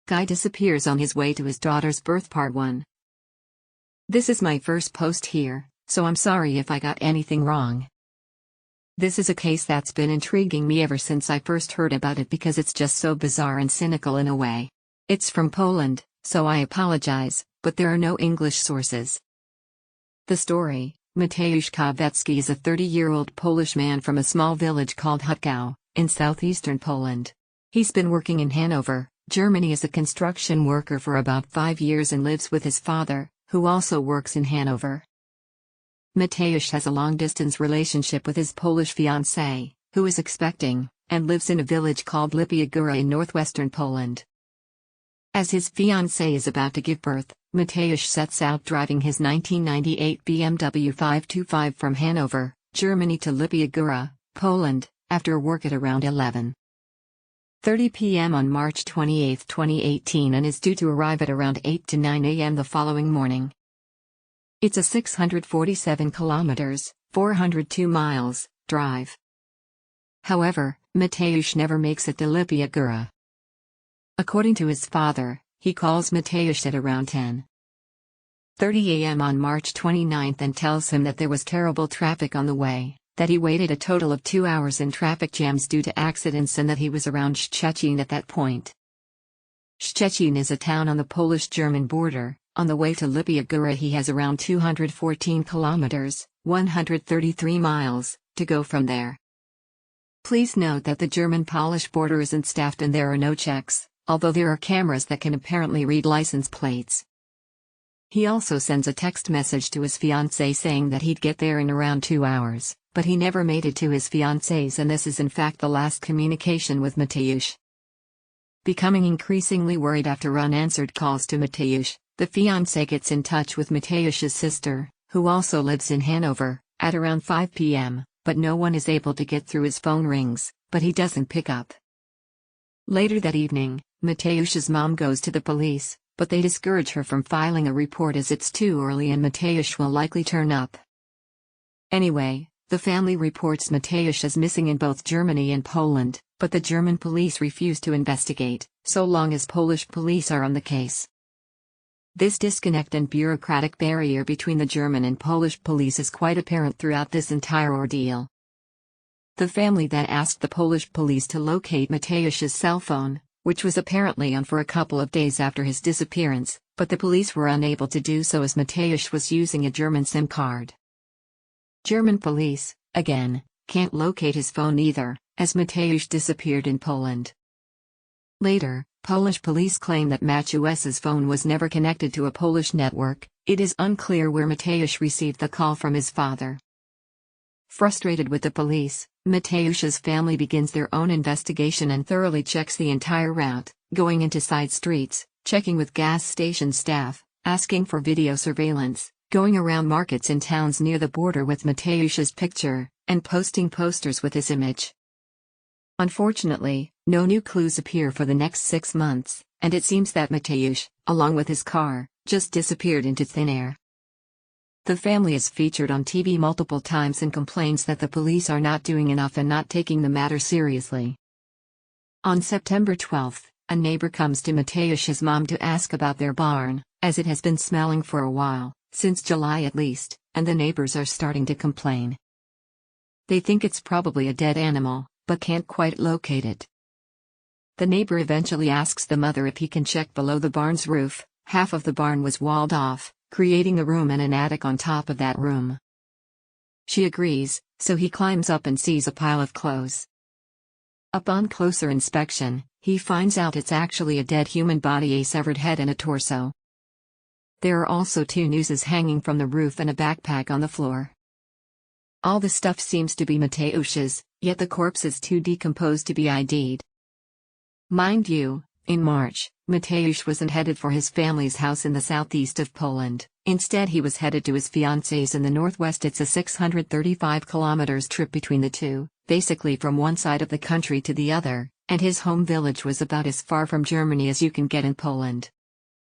Guy disappears on his way to his daughter's birth. Part 1. This is my first post here, so I'm sorry if I got anything wrong. This is a case that's been intriguing me ever since I first heard about it because it's just so bizarre and cynical in a way. It's from Poland, so I apologize, but there are no English sources. The story: Mateusz Kawecki is a 30-year-old Polish man from a small village called Hutkow, in southeastern Poland. He's been working in Hanover, Germany as a construction worker for about 5 years and lives with his father, who also works in Hanover. Mateusz has a long-distance relationship with his Polish fiancée, who is expecting, and lives in a village called Lipia Góra in northwestern Poland. As his fiancée is about to give birth, Mateusz sets out driving his 1998 BMW 525 from Hanover, Germany to Lipia Góra, Poland, after work at around 11:30 p.m. on March 28, 2018 and is due to arrive at around 8 to 9 a.m. the following morning. It's a 647 kilometers, 402 miles, drive. However, Mateusz never makes it to Lipia Góra. According to his father, he calls Mateusz at around 10:30 a.m. on March 29 and tells him that there was terrible traffic on the way, that he waited a total of 2 hours in traffic jams due to accidents and that he was around Szczecin at that point. Szczecin is a town on the Polish-German border. On the way to Lipia Góra he has around 214 kilometers, 133 miles, to go from there. Please note that the German-Polish border isn't staffed and there are no checks, although there are cameras that can apparently read license plates. He also sends a text message to his fiancée saying that he'd get there in around 2 hours, but he never made it to his fiancée's and this is in fact the last communication with Mateusz. Becoming increasingly worried after unanswered calls to Mateusz, the fiancée gets in touch with Mateusz's sister, who also lives in Hanover, at around 5 p.m., but no one is able to get through. His phone rings, but he doesn't pick up. Later that evening, Mateusz's mom goes to the police, but they discourage her from filing a report as it's too early and Mateusz will likely turn up. Anyway, the family reports Mateusz as missing in both Germany and Poland, but the German police refuse to investigate, so long as Polish police are on the case. This disconnect and bureaucratic barrier between the German and Polish police is quite apparent throughout this entire ordeal. The family then asked the Polish police to locate Mateusz's cell phone, which was apparently on for a couple of days after his disappearance, but the police were unable to do so as Mateusz was using a German SIM card. German police, again, can't locate his phone either, as Mateusz disappeared in Poland. Later, Polish police claim that Mateusz's phone was never connected to a Polish network. It is unclear where Mateusz received the call from his father. Frustrated with the police, Mateusz's family begins their own investigation and thoroughly checks the entire route, going into side streets, checking with gas station staff, asking for video surveillance, going around markets in towns near the border with Mateusz's picture, and posting posters with his image. Unfortunately, no new clues appear for the next 6 months, and it seems that Mateusz, along with his car, just disappeared into thin air. The family is featured on TV multiple times and complains that the police are not doing enough and not taking the matter seriously. On September 12, a neighbor comes to Mateusz's mom to ask about their barn, as it has been smelling for a while, since July at least, and the neighbors are starting to complain. They think it's probably a dead animal, but can't quite locate it. The neighbor eventually asks the mother if he can check below the barn's roof. Half of the barn was walled off, creating a room and an attic on top of that room. She agrees, so he climbs up and sees a pile of clothes. Upon closer inspection, he finds out it's actually a dead human body, a severed head and a torso. There are also 2 nooses hanging from the roof and a backpack on the floor. All the stuff seems to be Mateusz's, yet the corpse is too decomposed to be ID'd. Mind you, in March, Mateusz wasn't headed for his family's house in the southeast of Poland. Instead he was headed to his fiancée's in the northwest. It's a 635 kilometers trip between the two, basically from one side of the country to the other, and his home village was about as far from Germany as you can get in Poland.